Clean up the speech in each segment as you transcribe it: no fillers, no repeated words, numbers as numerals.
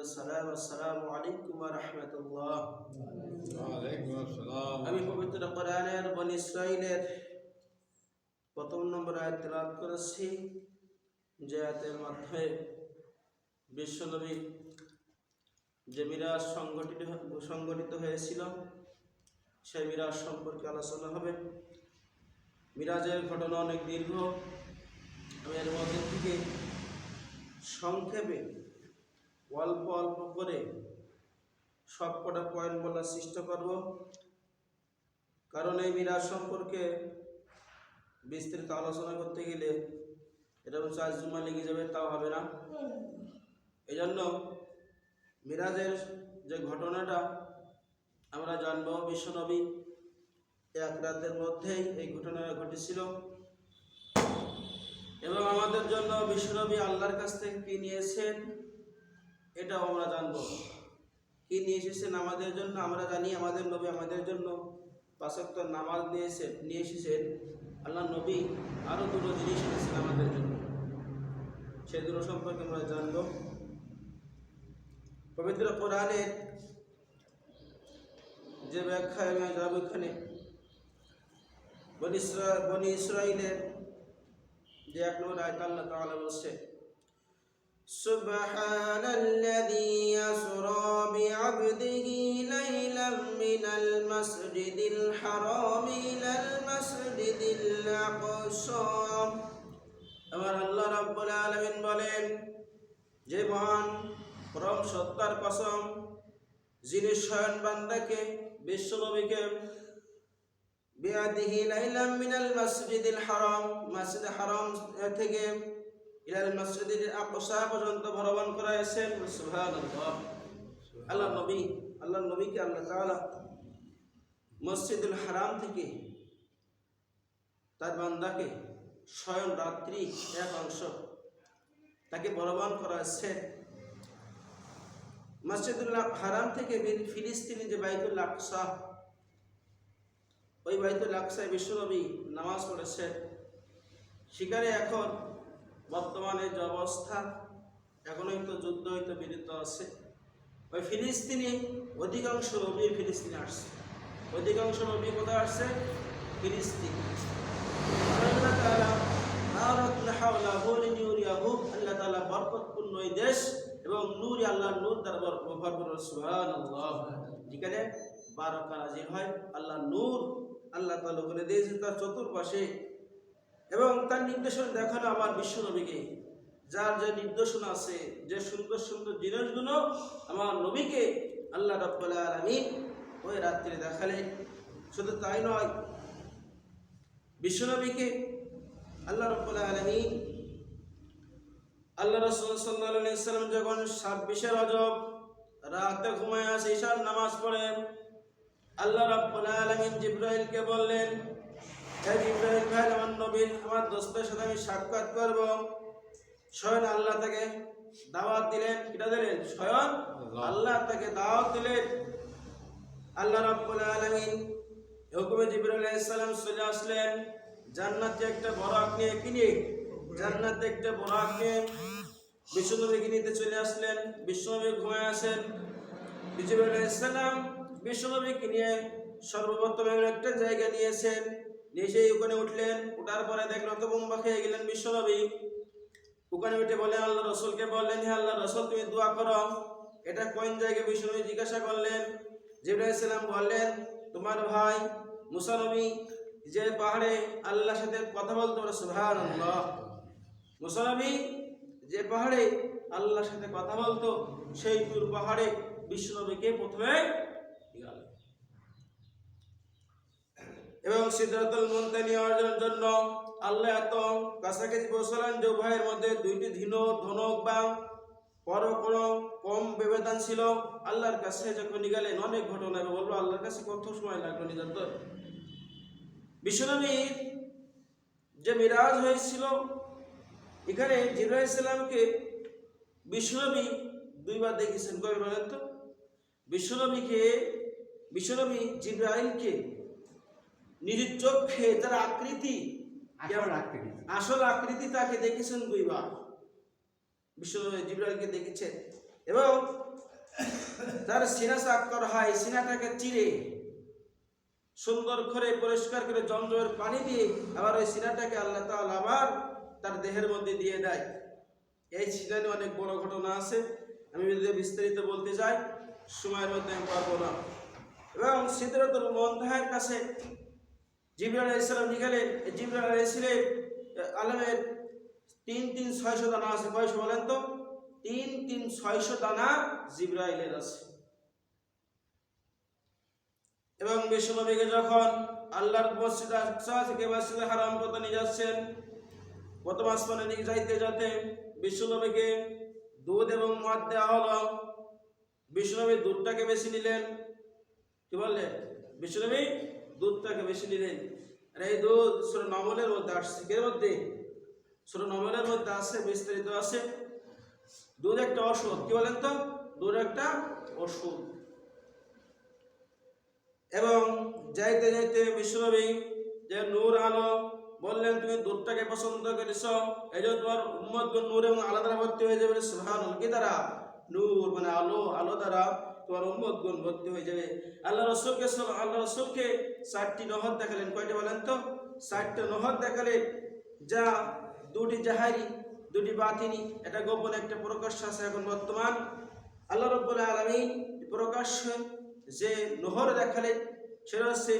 السلام السلام عليكم ورحمة الله ওয়ালাইকুম আসসালাম। আমি পবিত্র কোরআনের বনী ইসরাঈলের প্রথম নম্বর আয়াত তেলাওয়াত করেছি, যে আয়াতের মাধ্যমে বিশ্বনবী যে মিরাজ সংগঠিত হয়েছিল সেই মিরাজ সম্পর্কে আলোচনা হবে। মিরাজের ঘটনা অনেক দীর্ঘ, আমি এর মধ্যে থেকে সংক্ষেপে অল্প অল্প করে সবকটা পয়েন্ট বলার চেষ্টা করব, কারণ এই মিরাজ সম্পর্কে বিস্তারিত আলোচনা করতে গেলে এটা 4 জুমা লেগে যাবে, তাও হবে না। এই জন্য মিরাজের যে ঘটনাটা আমরা জানবো, বিশ্বনবী এক রাতের মধ্যেই এই ঘটনাটা ঘটেছিল এবং আমাদের জন্য বিশ্বনবী আল্লাহর কাছ থেকে কি নিয়েছেন এটাও আমরা জানবো। কি নিয়ে এসেছেন আমাদের জন্য আমরা জানি, আমাদের নবী আমাদের জন্য 5 ওয়াক্ত নামাজ নিয়ে এসেছেন। আল্লাহ নবী আরও দুটো জিনিস এনেছেন আমাদের জন্য, সেই দুটো সম্পর্কে আমরা জানবো। পবিত্র কোরআনের যে ব্যাখ্যায় আমি যাব, এখানে বনী ইসরাঈলের যে 1 নম্বর আয়াত আল্লাহ তাআলা বলছে, সুবহানাল্লাযী ইয়াসরা বিআবদিহি লাইলাম মিনাল মাসজিদিল হারাম ইলাল মাসজিদিল আকসা। আমার আল্লাহ রাব্বুল আলামিন বলেন, যে মহান পরম সত্তার কসম, যিনি স্বয়ং বান্দাকে বিশ্বনবীকে বিআদিহি লাইলাম মিনাল মাসজিদিল হারাম, মসজিদ হারাম থেকে ইলাল মাসজিদিল আকসা পর্যন্ত ভ্রমণ করাইছেন। সুবহানাল্লাহ। আল্লাহ নবীকে আল্লাহ তাআলা মসজিদুল হারাম থেকে তার বান্দাকে স্বয়ং রাত্রি এক অংশ তাকে ভ্রমণ করাইছে। মসজিদুল হারাম থেকে ফিলিস্তিনি যে বাইতুল আকসা, ওই বাইতুল আকসায় বিশ্বনবী নামাজ পড়েছে। সেখানে এখন বর্তমানে যে অবস্থা, এখন হয়তো যুদ্ধ হয়তো বিরত আছে। ওই ফিলিস্তিনি অধিকাংশ নবী ফিলিস্তিনে আসছে, অধিকাংশ নবী কোথায় আসছে? ফিলিস্তিন। আল্লাহ তাআলা বরকতপূর্ণ এই দেশ এবং নূর, আল্লাহ নূর তার ভরপুর। সুবহানাল্লাহ। যেখানে বারাকা নাযিল হয়, আল্লাহ নূর আল্লাহ তাআলা করে দিয়েছে তার চতুর্পাশে, এবং তার নির্দেশনা দেখানো আমার বিশ্বনবীকে, যার যে নির্দেশনা আছে, যে সুন্দর সুন্দর জিনিসগুলো আমার নবীকে আল্লাহ রাব্বুল আলামিন ওই রাত্রে দেখালেন। শুধু তাই নয়, বিশ্বনবীকে আল্লাহ রাব্বুল আলামিন, আল্লাহ রাসূল সাল্লাল্লাহু আলাইহি সাল্লাম যখন 26 রজব রাতে ঘুমায় আসে, ঈশার নামাজ পড়েন, আল্লাহ রাব্বুল আলামিন জিবরাইলকে বললেন, হে জিবরাইল ভাই, আমার নবীর আমার দোস্তের সাথে আমি সাক্ষাৎ করব। স্বয়ং আল্লাহ তাকে দাওয়াত দিলেন। কিটা দিলেন? স্বয়ং আল্লাহ তাকে দাওয়াত দিলেন। আল্লাহ রাব্বুল আলামিন হুকুমে জিবরাইল আলাইহিস সালাম চলে আসলেন জান্নাতে একটা বরাক নিয়ে, কিনে জান্নাতে একটা বরাক নিয়ে বিশ্বনবীকে নিতে চলে আসলেন। বিশ্বনবী ঘুমায় আসেন। জিবরাইল আলাইহিস সালাম বিশ্বনবীকে নিয়ে সর্বপ্রথম একটা জায়গা নিয়েছেন, নিয়ে সেই ওখানে উঠলেন। উঠার পরে দেখলেন তো বোম্বা খেয়ে গেলেন বিশ্বনবী। ওখানে উঠে বলেন, আল্লাহ রসুলকে বললেন, হে আল্লাহ রসুল, তুমি দোয়া করো। এটা কোন জায়গায়? বিশ্বনবী জিজ্ঞাসা করলেন। জিবরাইল আলাইহিস সালাম বললেন, তোমার ভাই মুসা নবী যে পাহাড়ে আল্লাহর সাথে কথা বলতো। সুবহানাল্লাহ। মুসা নবী যে পাহাড়ে আল্লাহর সাথে কথা বলতো, সেই তুর পাহাড়ে বিশ্বনবীকে প্রথমে গেল এবং সিদরাতুল মুনতাহা নেওয়ার জন্য আল্লাহ এত কাছাকাছি পৌঁছালেন যে উভয়ের মধ্যে 2টি ধনুক বা কোনো কম ব্যবধান ছিল। আল্লাহর কাছে যখন গেলেন, অনেক ঘটনা বলবো, আল্লাহর কাছে কত সময় লাগলো নিরন্তর। বিশ্বনবীর যে মিরাজ হয়েছিল, এখানে জিবরাইল আলাইহিস সালামকে বিশ্বনবী 2 বার দেখেছেন। কবে বলেন তো? বিশ্বনবী জিবরাইলকে নিজের চোখে তার আকৃতি, আসল আকৃতি তাকে দেখেছেন 2 বার। বিশ্বনবী জিবরাইলকে দেখেছেন এবং তার সিনা সাফ করা হয়, সিনাটাকে চিরে সুন্দর করে পরিষ্কার করে জমজমের পানি দিয়ে আবার ওই সিনাটাকে আল্লাহ তাআলা আবার তার দেহের মধ্যে দিয়ে দেয়। এই সিনা নিয়ে অনেক বড় ঘটনা আছে, আমি যদি বিস্তারিত বলতে যাই সময়ের মধ্যে আমি পারবো না। এবং সিদরাতুল মুনতাহার কাছে জিবরাইল আলাইহিস সালাম গেলেন। জিবরাইল আলাইহিস আলমের 3-600 দানা আছে। কয়শো বলেন তো? 3-600 দানা জিবরাইলের আছে। এবং বিশ্বনবীকে যখন আল্লাহর মসজিদ আকসা থেকে মসজিদে হারাম পর্যন্ত নিয়ে যাচ্ছেন, প্রথম আসমানে নিয়ে যাইতে যাতে বিশ্বনবীকে দুধ এবং মদ দেওয়া হলো। বিশ্বনবী দুধটাকে বেশি নিলেন। কি বললেন? বিশ্বনবী দুধটাকে বেশি নিলেন। আর এই দুধ সূরা নমলের মধ্যে আসছে। এর মধ্যে সূরা নমলের মধ্যে আছে, বিস্তারিত আছে। দুধ একটা ওষুধ। কি বলেন তো? দুধ একটা ওষুধ। এবং যাইতে যাইতে বিশ্বনবী যে নূর আলো বললেন, তুমি দুধটাকে পছন্দ করেছ, এই জন্য তোমার উম্মতগণ নূর এবং আলো দ্বারা ভর্তি হয়ে যাবে। সুবহানাল্লাহ। কি দ্বারা? নূর মানে আলো, আলো দ্বারা তোমার উম্মতগণ ভর্তি হয়ে যাবে। আল্লাহ রাসূলকে 4টি নহর দেখালেন। কয়টা বলেন তো? 4টা নহর দেখালেন, যা 2টি জাহারি, 2টি বাতিনি। এটা গোপন, একটা প্রকাশ্য আছে এখন বর্তমান। আল্লাহ রাব্বুল আলামিন প্রকাশ্য যে নহর দেখালেন সেটা হচ্ছে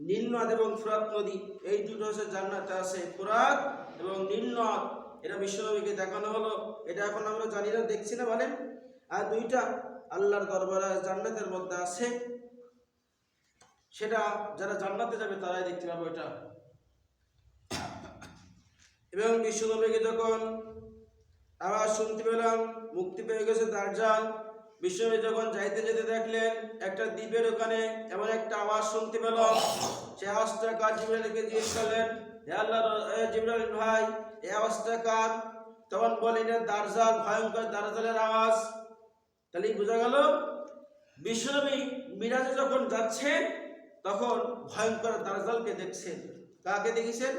নীল নদ এবং ফুরাত নদী। এই দুটো হচ্ছে জান্নাতে আছে, ফুরাত এবং নীল নদ। এটা বিশ্বনবীকে দেখানো হলো। এটা এখন আমরা জানি না, দেখছি না বলেন। আর 2টা আল্লাহর দরবারে জান্নাতের মধ্যে আছে, সেটা যারা জান্নাতে যাবে তারাই দেখতে পাবে এটা। এবং বিশ্বনবীকে যখন আওয়াজ শুনতে পেলাম, মুক্তি পেয়ে গেছে দাজ্জাল। বিশ্বনবী যখন যাইতে যেতে দেখলেন একটা দ্বীপের ওখানে এমন একটা আওয়াজ শুনতে পেল। সে আওয়াজটা কার? জিবরাইলকে জিজ্ঞেস করলেন, হে আল্লাহর জিবরাইল ভাই, এই আওয়াজটা কার? তখন বলেন, দাজ্জাল, ভয়ঙ্কর দাজ্জালের আওয়াজ। তাহলে বোঝা গেল বিশ্বনবী মিরাজে যখন যাচ্ছেন তখন ভয়ঙ্কর দাজ্জালকে দেখছেন। কাকে দেখেছেন?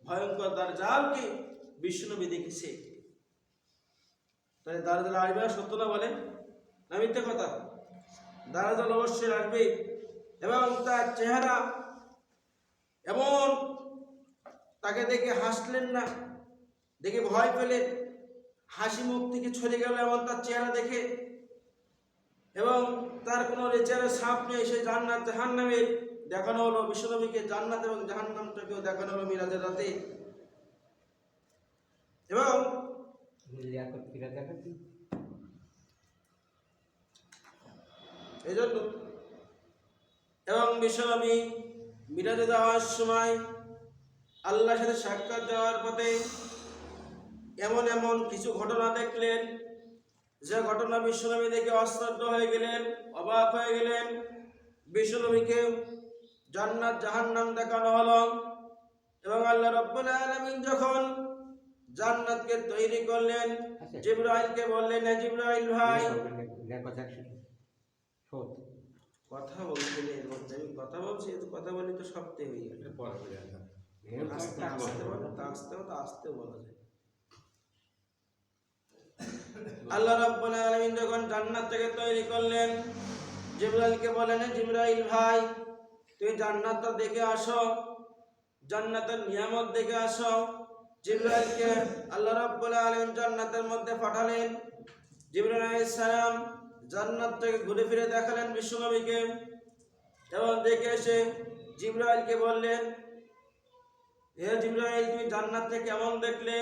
ভয়ঙ্কর দাজ্জালকে বিশ্বনবী দেখেছে। তাহলে দাজ্জাল আসবে, সত্য না বলেন? না মিথ্যে কথা? দাজ্জাল অবশ্যই আসবে। এবং তার চেহারা এমন, তাকে দেখে হাসলেন না, দেখে ভয় পেলেন, হাসি মুখ থেকে ছড়ে গেল এমন তার চেহারা দেখে। এবং তার কোনো চেহারা ছাপ নেই। সে জান্নাত জাহান্নামে দেখানো হলো। বিশ্বনবীকে জান্নাত এবং জাহান্নামটাকেও দেখানো হলো মিরাজের রাতে। এবং এই জন্য এবং বিশ্বনবী মিরাজে যাওয়ার সময় আল্লাহর সাথে সাক্ষাৎ দেওয়ার পথে এমন এমন কিছু ঘটনা দেখলেন, যে ঘটনা বিশ্বনবী দেখে আশ্চর্য হয়ে গেলেন, অবাক হয়ে গেলেন। বিশ্বনবীকে জান্নাত জাহান্নাম দেখানো হলো। এবং আল্লাহ রাব্বুল আলামিন যখন জান্নাতকে তৈরি করলেন, জিবরাইলকে বললেন, হে জিবরাইল ভাই, কথা বলছিলেন, আমি কথা বলছি, কথা বলি তো সবতে হয়ে গেল। আস্তে আস্তে বলা যায়। আল্লাহ রাব্বুল আলামিন যখন জান্নাত থেকে তৈরি করলেন, জিবরাইলকে বলেন, জিবরাইল ভাই, তুমি জান্নাতটা দেখে আসো, জান্নাতের নিয়ামত দেখে আসো। জিবরাইলকে আল্লাহ রাব্বুল আলামিন জান্নাতের মধ্যে পাঠালেন। জিবরাইল আলাইহিস সালাম জান্নাত থেকে ঘুরে ফিরে দেখালেন বিশ্বনবীকে। এবং দেখে এসে জিবরাইলকে বললেন, হে জিবরাইল, তুমি জান্নাতটা কেমন দেখলে?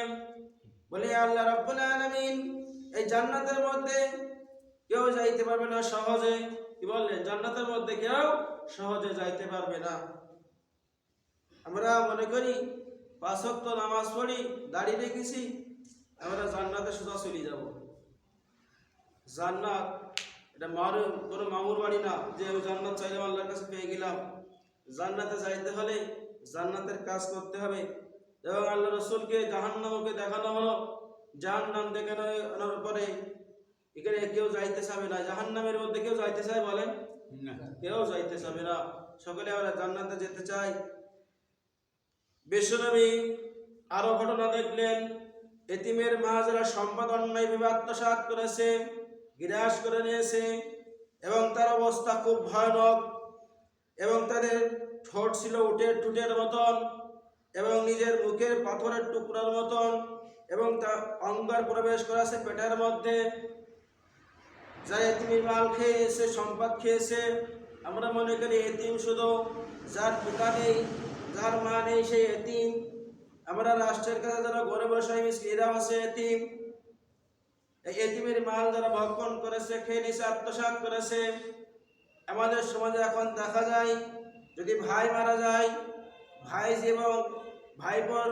বলে, আল্লাহ রাব্বুল আলামিন এই জান্নাতের মধ্যে কেউ যাইতে পারবে না সহজে। কি বললেন? জান্নাতের মধ্যে কেউ সহজে যাইতে পারবে না। আমরা মনে করি 5 ওয়াক্ত নামাজ পড়ি, দাড়ি রেখেছি, আমরা জান্নাতে সোজা চলে যাব। জান্নাত এটা কোনো মামুর বাড়ি না যে আমি জান্নাত চাইলাম আল্লাহর কাছে পেয়ে গেলাম। জান্নাতে যাইতে হলে জান্নাতের কাজ করতে হবে। এবং আল্লাহ রাসূলকে জাহান্নামকে দেখানো হলো। জাহান্নাম দেখানোর পরে এখানে কেউ যাইতে চাবে না। জাহান্নামের মধ্যে কেউ যাইতে চায়? বলেন, কেউ যাইতে চাবে না। সকলে আমরা জান্নাতে যেতে চাই। বিশ্বনবী আরো ঘটনা দেখলেন, এতিমের মা যারা সম্পদ অন্যায়ভাবে আত্মসাৎ করেছে, গ্রাস করে নিয়েছে, এবং তার অবস্থা খুব ভয়ানক, এবং তাদের ঠোঁট ছিল উটের ঠোঁটের মতন, এবং নিজের মুখের পাথরের টুকরার মতন, এবং তার অঙ্গার প্রবেশ করেছে পেটের মধ্যে। যারা এতিমের মাল খেয়েছে, সম্পদ খেয়েছে, আমরা মনে করি এতিম শুধু যার পিতা নেই, যার মা নেই সেই এতিম। আমরা রাষ্ট্রের কাছে যারা ঘরে বসে এরা হচ্ছে এতিম। এই এতিমের মাল যারা ভক্ষণ করেছে, খেয়ে নিছে, আত্মসাৎ করেছে। আমাদের সমাজে এখন দেখা যায়, যদি ভাই মারা যায়, ভাই এবং ভাইপোর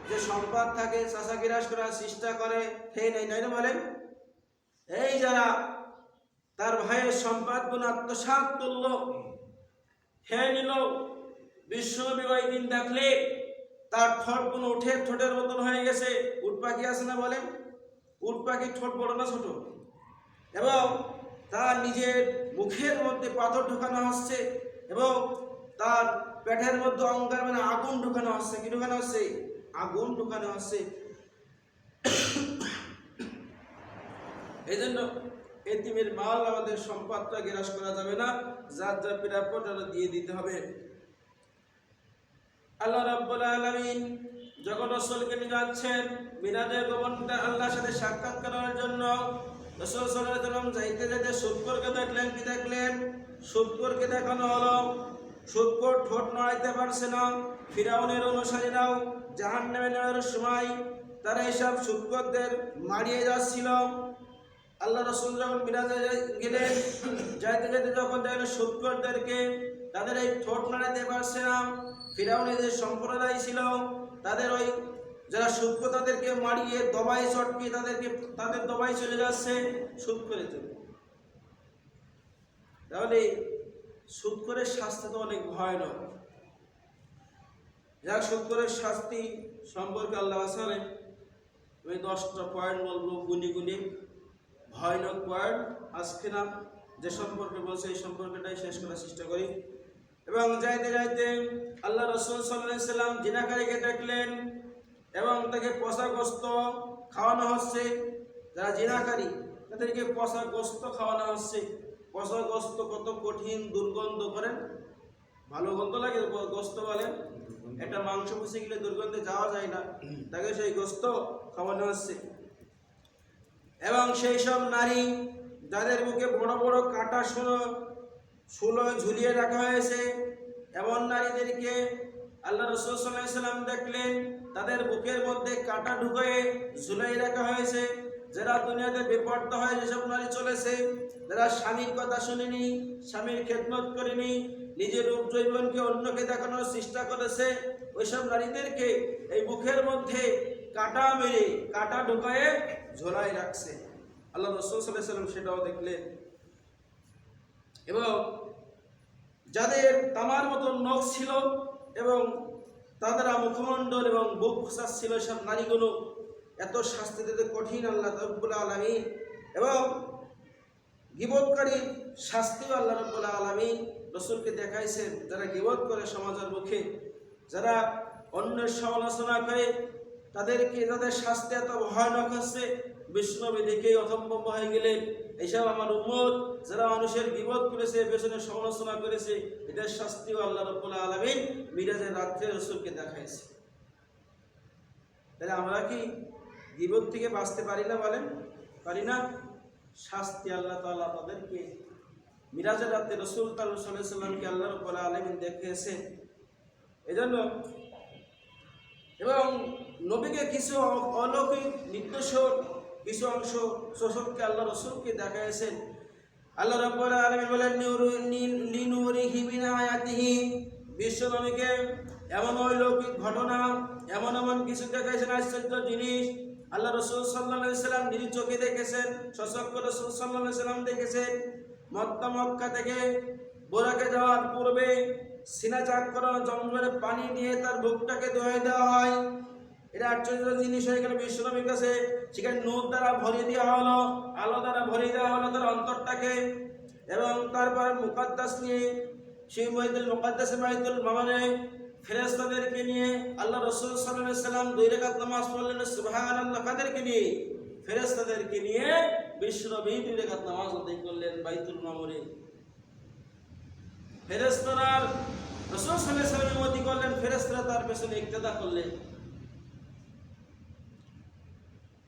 যে সম্পদ থাকে চাষা গিরাস করার চেষ্টা করে, খেয়ে নেই, নাই না বলেন? এই যারা তার ভাইয়ের সম্পদ গুণ আত্মসাৎ করল, খেয়ে নিল, বিশ্বনবী ওই দিন দেখলে তার ঠোঁট গুণ উঠে ঠোঁটের মতন হয়ে গেছে। উট পাখি আছে না বলেন? উট পাখির ঠোঁট বড় না ছোট? এবং তার নিজের মুখের মধ্যে পাথর ঢোকানো হচ্ছে, এবং তার পেটের মধ্যে অঙ্গার মানে আগুন ঢোকানো হচ্ছে। কি ঢোকানো হচ্ছে? আগুন ঢোকানো হচ্ছে। এই জন্য এতিমের মাল আমাদের সম্পদটা গ্রাস করা যাবে না, যার যার প্রাপ্য দিয়ে দিতে হবে। আল্লাহ রাব্বুল আলামিন যখন রাসূলকে নিয়ে যাচ্ছেন মিরাজের ভবনটা আল্লাহর সাথে সাক্ষাৎ করার জন্য, রাসূল সাল্লাল্লাহু আলাইহি ওয়াসাল্লাম যাইতে যেতে সুদখোরকে দেখলেন। কি দেখলেন? সুদখোরকে দেখানো হলো। সুদখোর ঠোঁট নড়াইতে পারছে না। ফিরাউনের অনুসারীরাও জাহান্নামে নেওয়ার সময় তারা এসব সুদখোরদের মারিয়ে যাচ্ছিল। আল্লাহ রাসূল যখন মিরাজে গেলেন, যাইতে যেতে যখন দেখলেন সুদখোরদেরকে, তাদের এই ঠোঁট নাড়াতে পারছে না। ফিরাউনের যে সম্প্রদায় ছিল, তাদের ওই যারা সুদখোর তাদেরকে মারিয়ে দবাই চটকিয়ে তাদের দবাই চলে যাচ্ছে সুদখোরের জন্য। তাহলে সুদখোরের শাস্তি তো অনেক ভয়ানক। যাক, সুদখোরের শাস্তি সম্পর্কে আল্লাহ আসলে আমি 10টা পয়েন্ট বলবো, গুনি গুনি ভয়ানক পয়েন্ট। আজকে না যে সম্পর্কে বলছে এই সম্পর্কটাই শেষ করার চেষ্টা করি। এবং যাইতে যাইতে আল্লাহ রাসূল সাল্লাল্লাহু আলাইহি ওয়াসাল্লাম জিনাকারীকে দেখলেন, এবং তাকে পচা গোশত খাওয়ানো হচ্ছে। যারা জিনাকারী তাদেরকে পচা গোশত খাওয়ানো হচ্ছে। পচা গোশত কত কঠিন, দুর্গন্ধ করেন, ভালো গন্ধ লাগে গোশত বলেন, একটা মাংস পচে গেলে দুর্গন্ধে যাওয়া যায় না, তাকে সেই গোশত খাওয়ানো হচ্ছে। এবং সেই সব নারী যাদের মুখে বড় বড় কাঁটা শুলো ঝুলিয়ে রাখা হয়েছে, এমন নারীদেরকে আল্লাহ রাসূল সাল্লাল্লাহু আলাইহি ওয়াসাল্লাম দেখলেন তাদের বুকের মধ্যে কাঁটা ঢুকিয়ে ঝুলাই রাখা হয়েছে। যারা দুনিয়াতে বেপরদা হয়ে যেসব নারী চলেছে, যারা স্বামীর কথা শুনেনি, স্বামীর খেদমত করেনি, নিজের রূপ যৌবনকে অন্যকে দেখানোর চেষ্টা করেছে, ওইসব নারীদেরকে এই বুকের মধ্যে কাঁটা মেরে কাঁটা ঢুকায়ে ঝোলাই রাখছে। আল্লাহ রাসূল সাল্লাল্লাহু আলাইহি ওয়াসাল্লাম সেটাও দেখলেন। এবং যাদের তামার মতো নখ ছিল এবং তাদের মুখমণ্ডল এবং বুক খোঁচার ছিল, সব নারীগুলো এত শাস্তি দিতে কঠিন আল্লাহ রাব্বুল আলামিন। এবং গীবতকারীর শাস্তিও আল্লাহ রাব্বুল আলামিন রাসূলকে দেখাইছেন। যারা গীবত করে সমাজের মুখে, যারা অন্যের সমালোচনা করে, তাদেরকে তাদের শাস্তি এত ভয়ানক হচ্ছে, বিষ্ণবী দেখেই অথম্ভব হয়ে গেলেন এইসব আমার উম্মত যারা মানুষের গীবত করেছে, পেছনে সমালোচনা করেছে, এটার শাস্তিও আল্লাহ রাব্বুল আলামিন মিরাজের রাত্রে রাসূলকে দেখাইছে। তাহলে আমরা কি গীবত থেকে বাঁচতে পারি না? বলেন, পারি না? শাস্তি আল্লাহ তাআলা তাদেরকে মিরাজের রাতে রাসূল সাল্লাল্লাহু আলাইহি সাল্লামকে আল্লাহ রাব্বুল আলামিন দেখিয়েছে। এজন্য এবং নবীকে কিছু অলৌকিক নির্দেশক কিছু অংশ শোষককে আল্লাহ রাসূলকে দেখাইছেন। আল্লাহ রাব্বুল আলামিন বলেন লিনুরিহি মিন আয়াতিহি, বিশ্বনবীকে এমন অলৌকিক ঘটনা, এমন এমন কিছু দেখাইছেন, আশ্চর্য জিনিস আল্লাহ রাসূল সাল্লাল্লাহু আলাইহি সাল্লাম নিজ চোখে দেখেছেন, শোষক রাসূল সাল্লাল্লাহু আলাইহি সাল্লাম দেখেছেন। মক্কা থেকে বোরাকে যাওয়ার পূর্বে সিনা চাক করা জঙ্গলের পানি নিয়ে তার বুকটাকে ধুয়ে দেওয়া হয়। এটা আশ্চর্য জিনিস হয়ে গেল বিশ্বনবীর কাছে। সেখানে নূর দ্বারা ভরিয়ে দেওয়া হলো, আলো দ্বারা ভরিয়ে দেওয়া হলো তার অন্তরটাকে। এবং তারপর মুকাদ্দাস নিয়ে সেই বাইতুল মুকাদ্দাসে বাইতুল মামুনে ফেরেশতাদেরকে নিয়ে আল্লাহ রাসূল সাল্লাল্লাহু আলাইহি সাল্লাম 2 রাকাত নামাজ পড়লেন সুবহানাল্লাহ। কাদেরকে নিয়ে? ফেরেশতাদেরকে নিয়ে বিশ্বনবী 2 রাকাত নামাজ আদায় করলেন বাইতুল মামুরে। ফেরেশতারা রাসূল সাল্লাল্লাহু আলাইহি ওয়াসাল্লামের মতি করলেন, ফেরেশতারা তার পেছনে ইক্তেদা করলেন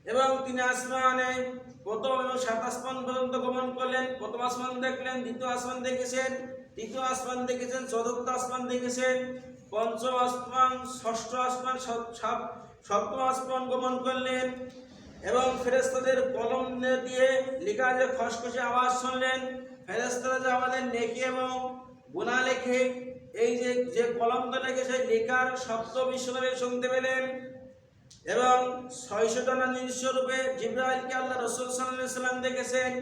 এবং তিনি আসমানে প্রথম এবং 7 আসমান পর্যন্ত গমন করলেন। প্রথম আসমান দেখলেন, দ্বিতীয় আসমান দেখেছেন, তৃতীয় আসমান দেখেছেন, চতুর্থ আসমান দেখেছেন, পঞ্চম আসমান, ষষ্ঠ আসমান, সপ্তম আসমান গমন করলেন এবং ফেরেশতাদের কলম দিয়ে লেখা যে খসখসে আওয়াজ শুনলেন। ফেরেশতারা যে আমাদের নেকি এবং গুনাহ লেখে, এই যে কলমটা লেখে সেই লেখার শব্দ বিশ্বনবী শুনতে পেলেন এবং 600 টানা নিজস্ব রূপে জিবরাইলকে আল্লাহ রাসূল সাল্লাল্লাহু আলাইহি ওয়াসাল্লাম দেখেছেন।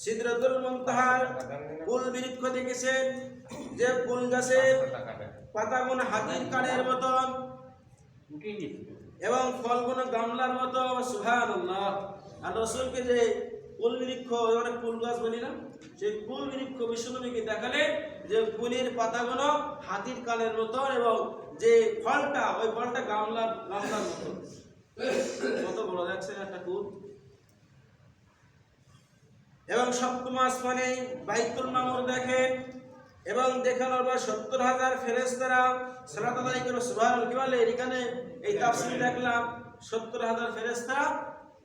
সিদরাতুল মুনতাহার কুল বৃক্ষ দেখেছেন, যে কুল গাছের পাতাগুলো হাতির কানের মতন এবং ফলগুলো গামলার মতো। সুবহানাল্লাহ। আর রাসূলকে যে কুল বৃক্ষ, এবারে কুল গাছ বলি না, সেই কুল বৃক্ষ বিশ্বনবীকে দেখালে যে কুলের পাতাগুলো হাতির কানের মতো এবং যে ফলটা, ওই ফলটা গামলার মতো। কত বড় দেখছেন একটা কুল। এবং সপ্তম আসমানে বাইতুল মামুর দেখেন এবং দেখানোর পর 70,000 ফেরেশতারা সালাত আদায় করে সুবহানাল্লাহ কি বলে। এখানে এই তাফসীর দেখলাম 70,000 ফেরেশতা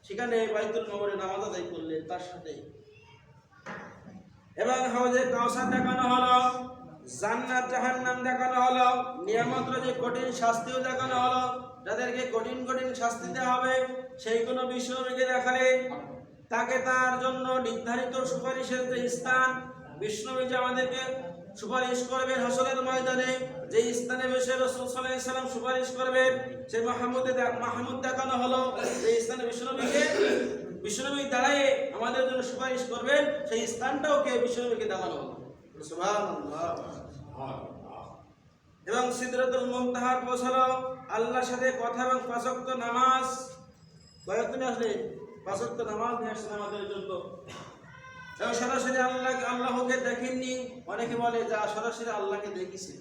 সেখানে বাইতুল মামুরে নামাজ আদায় করলেন তার সাথে। এবং হাউজে কাউসার দেখানো হলো, জান্নাত জাহান্নাম দেখানো হলো, নিয়ামতের যে কঠিন শাস্তিও দেখানো হলো, যাদেরকে কঠিন শাস্তি দেওয়া হবে সেইগুলো বিশ্বনবীকে দেখালেন। তাকে তার জন্য নির্ধারিত সুপারিশের যে স্থান, বিশ্বনবী যে আমাদেরকে সুপারিশ করবেন হাসরের ময়দানে, যে স্থানে বসে রাসূল সাল্লাল্লাহু আলাইহি ওয়াসাল্লাম সুপারিশ করবেন, সেই মাহমুদ দেখানো হলো। যে স্থানে বিশ্বনবী দাঁড়ায় আমাদের জন্য সুপারিশ করবেন, সেই স্থানটাও কে বিশ্বনবীকে দেখানো হলো। সুবহানাল্লাহ। এবং সিদরাতুল মুনতাহার পৌঁছালো, আল্লাহর সাথে কথা এবং 5 ওয়াক্ত নামাজ। কয়েকদিন আসলে 5 ওয়াক্ত নামাজ নিয়ে আসছেন আমাদের জন্য। এবং সরাসরি আল্লাহকে দেখেননি, অনেকে বলে যা সরাসরি আল্লাহকে দেখেছে।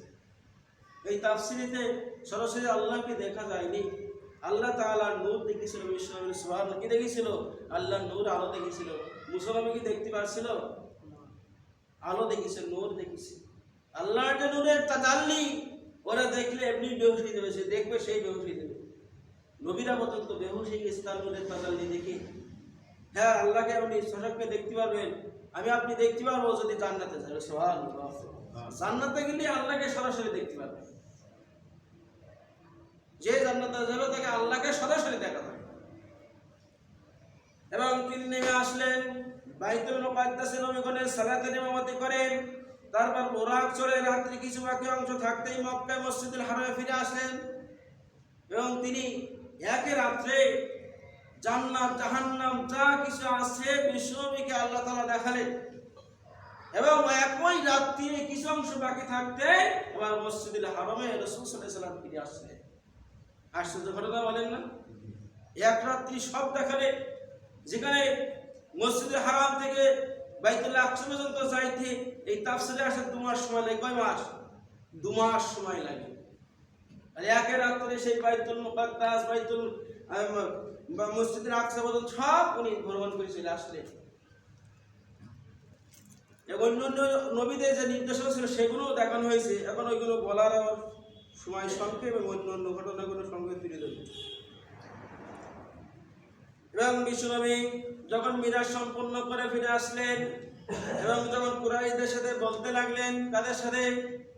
এই তাফসীরেতে সরাসরি আল্লাহকে দেখা যায়নি, আল্লাহ তাআলা নূর দেখেছিল। বিশ্বনবী সুবহানাল্লাহ কি দেখেছিল? আল্লাহর নূর, আলো দেখেছিল। মুসলমান কি দেখতে পারছিল? আলো দেখেছে, নূর দেখেছে। আল্লাহর যে নূরের তাজাল্লি, ওরা দেখলে এমনি বেহুশ হয়ে যাবে, সে দেখবে সেই বেহুশ হয়ে যাবে। নবীরা পর্যন্ত বেহুশ হয়ে গেছে তার নূরের তাজাল্লি দেখে। হ্যাঁ, আল্লাহকে আপনি সশক্ত দেখতে পারবেন, আপনি দেখতে পারবো যদি জান্নাতে যাবে। সুবহানাল্লাহ। জান্নাতে গেলে আল্লাহকে সরাসরি দেখতে পারবেন। যে জান্নাতে যাবে তাকে আল্লাহকে সরাসরি দেখা যাবে। এবং তিনি নেমে আসলেন বাইতুল মুকাদ্দাসে, নবীগণের সালাতের ইমামতি করেন। তারপর বুরাক চড়ে রাত্রি কিছু বাকি অংশ থাকতেই মক্কায় মসজিদুল হারামে ফিরে আসলেন এবং তিনি একই রাত্রে জান্নাত জাহান্নাম যা কিছু আছে বিশ্বনবীকে আল্লাহ তাআলা দেখালেন এবং একই রাত্রিরে কিছু অংশ বাকি থাকতে আবার মসজিদুল হারামে রাসূল সাল্লাল্লাহু আলাইহি ওয়াসাল্লাম ফিরে আসলেন। আশ্চর্য ঘটনা বলেন না? এক রাত্রি সব দেখালে, যেখানে মসজিদুল হারাম থেকে বাইতুল আকসা পর্যন্ত যাইতে এই তাফসীরে আসে 2 মাস সময় লাগে। কয় মাস? 2 মাস সময় লাগে। আর একে রাত্রে সেই বাইতুল মুকাদ্দাস, মসজিদুল আকসা পর্যন্ত সব উনি ভ্রমণ করে চলে আসলেন। অন্যান্য নবীদের যে নির্দেশনা ছিল সেগুলো দেখানো হয়েছে। এখন ওইগুলো বলার সময় সংক্ষেপ এবং অন্যান্য ঘটনাগুলো সংক্ষেপ তুলে ধরবে। এবং বিশ্বনবী যখন মিরাজ সম্পূর্ণ করে ফিরে আসলেন এবং যখন কুরাইশদের সাথে বলতে লাগলেন, কাদের সাথে?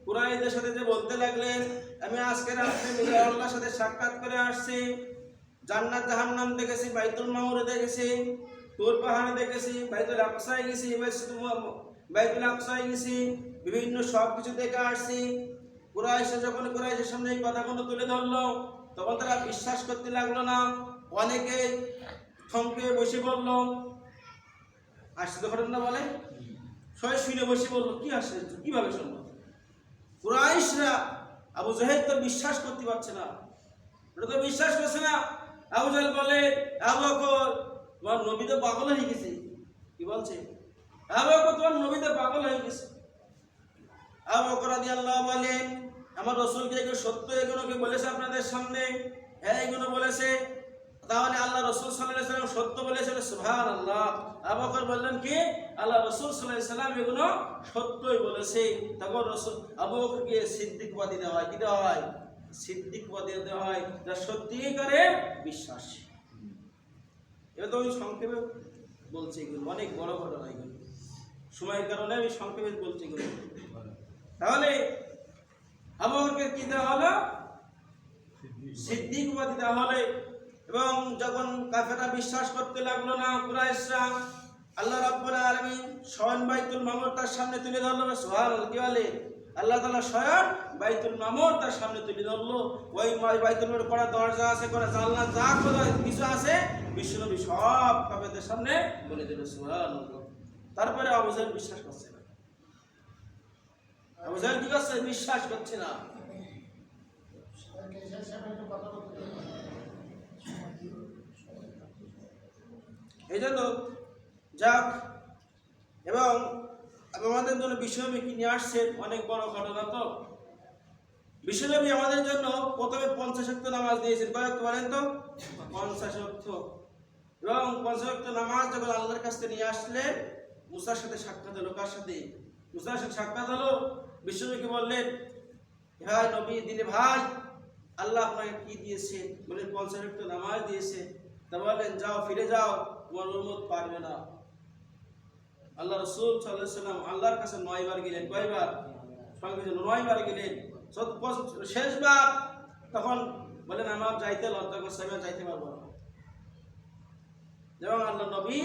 কুরাইশদের সাথে যে বলতে লাগলেন, আমি আজকে রাত্রে মিরাজ আল্লাহর সাথে সাক্ষাৎ করে আসছি, জান্নাত জাহান্নাম দেখেছি, বাইতুল মামুরে দেখেছি, তুর পাহাড়ে দেখেছি, বাইতুল আকসায় গেছি, বাইতুল আকসায় গেছি, বিভিন্ন সব কিছু দেখে আসছি। যখন কুরাইশের সামনে এই কথাগুলো তুলে ধরলো, তখন তারা বিশ্বাস করতে লাগলো না। অনেকে থমকে বসে বলল, আসছে ঘটনা বলে সবাই শুনে বসে বললো, কি আসছে, কিভাবে সম্ভব? কুরাইশরা আবু জাহেল তো বিশ্বাস করতে পারছে না, ওটা তো বিশ্বাস করছে না। আবু জাহেল বলে, আবু বকর তোমার নবী তো পাগল হয়ে গেছে। কি বলছে? আবু বকর তোমার নবী তো পাগল হয়ে গেছে। আবু বকর রাদিয়াল্লাহু বলেন, আমার রাসূলকে এগুলো সত্য, এগুলো কি বলেছে আপনাদের সামনে? হ্যাঁ, এগুলো বলেছে। তাহলে আল্লাহ রাসূল সাল্লাল্লাহু আলাইহি ওয়াসাল্লাম সত্য বলেছেন, সুবহানাল্লাহ। আবু বকর বললেন কি, আল্লাহ রাসূল সাল্লাল্লাহু আলাইহি ওয়াসাল্লাম এগুলো সত্যই বলেছে। তখন রাসূল আবু বকরকে সিদ্দিক উপাধি দেওয়া হয়। কি দেওয়া হয়? সিদ্দিক উপাধি দেওয়া হয়, যা সত্যিকারের বিশ্বাস। এবার তো আমি সংক্ষেপে বলছি, এগুলো অনেক বড় ঘটনা, এগুলো সময়ের কারণে আমি সংক্ষেপে বলছি এগুলো। তাহলে আবু বকরকে কি দেওয়া হলো? সিদ্দিক উপাধি দেওয়া হলো। এবং যখন কাফেররা বিশ্বাস করতে লাগলো না, কুরাইশরা, আল্লাহ রাব্বুল আলামিন স্বয়ং বাইতুল মামুর তার সামনে তুলে ধরলো। সুবহানাল্লাহ। কি বলে? আল্লাহ তাআলা স্বয়ং বাইতুল মামুর তার সামনে তুলে ধরলো। ওই বাইতুল মামুর করা দরজা আছে, করা জানলা, যা কিছু আছে, বিশ্বনবী সব কাফেরদের সামনে বলে দিল। সুবহানাল্লাহ। তারপরে আবু জাহেল বিশ্বাস করছে না। আবু জাহেল কি করছে? বিশ্বাস করছে না। এই জন্য যাক, এবং আমাদের জন্য বিশ্বনবী কি নিয়ে আসছেন, অনেক বড় ঘটনা। তো বিশ্বনবী আমাদের জন্য প্রথমে 50 ওয়াক্ত নামাজ দিয়েছেন। কয় ওয়াক্ত বলেন তো? 50 ওয়াক্ত। এবং 50 ওয়াক্ত নামাজ যখন আল্লাহর কাছে নিয়ে আসলেন, মুসার সাথে সাক্ষাৎ হলো। কার সাথে? মুসার সাথে সাক্ষাৎ হলো। বিশ্বনবীকে বললেন, ভাই নবী, দিনে ভাই, আল্লাহ আপনাকে কি দিয়েছেন? বলেন 50 ওয়াক্ত নামাজ দিয়েছে। তা বললেন, যাও, ফিরে যাও, তোমার উম্মত পারবে না। আল্লাহ রাসূল সাল্লাল্লাহু আলাইহি ওয়াসাল্লাম আল্লাহর কাছে 9 বার গেলেন। কয়বার? সঙ্গে 9 বার গেলেন। শেষবার তখন বলেন, আমার যাইতে লজ্জা করছে, আমি যাইতে পারবো না। এবং আল্লাহ নবী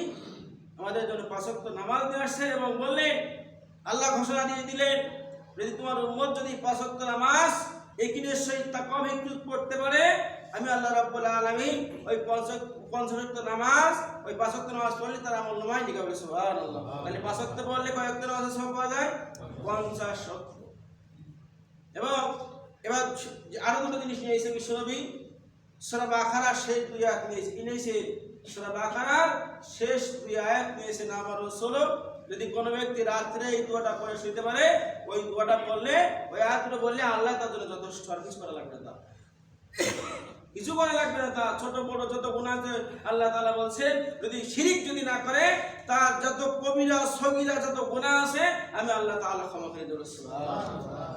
আমাদের জন্য 5 ওয়াক্ত নামাজ দিয়ে আসছেন এবং বললেন, আল্লাহ ঘোষণা দিয়ে দিলেন, যদি তোমার উম্মত যদি 5 ওয়াক্ত নামাজ একিনের সহিত তাকওয়া ভিত্তিক পড়তে পারে, আমি আল্লাহ রাব্বুল আলামিন ওই 50 ওয়াক্ত নামাজ, ওই 5 ওয়াক্ত নামাজ পড়লে তার আমল নামায় লিখা হবে। সুবহানাল্লাহ। তাহলে 5 ওয়াক্ত পড়লে কয় ওয়াক্ত নামাজের সওয়াব পাওয়া যায়? 50 ওয়াক্ত। এবং এবার আরো দুটো জিনিস নিয়ে এসেছে বিশ্বনবী। সূরা বাকারার শেষ 2 আয়াত নিয়েছে। কি নিয়েছে? সূরা বাকারার শেষ 2 আয়াত নিয়েছে। আমার রাসূল যদি কোনো ব্যক্তি রাত্রে এই দোয়াটা পড়ে শুতে পারে, ওই দোয়াটা পড়লে, ওই আয়াতটা বললে আল্লাহ তার জন্য যথেষ্ট, আর কিছু করা লাগবে না। কিছু করা লাগবে না। তা ছোট বড় যত গুনাহ আছে, আল্লাহ তাআলা বলছেন, যদি শিরিক যদি না করে, তার যত কবিরা সগীরা যত গুনাহ আছে, আমি আল্লাহ তাআলা ক্ষমা করে দেব। সুবহানাল্লাহ।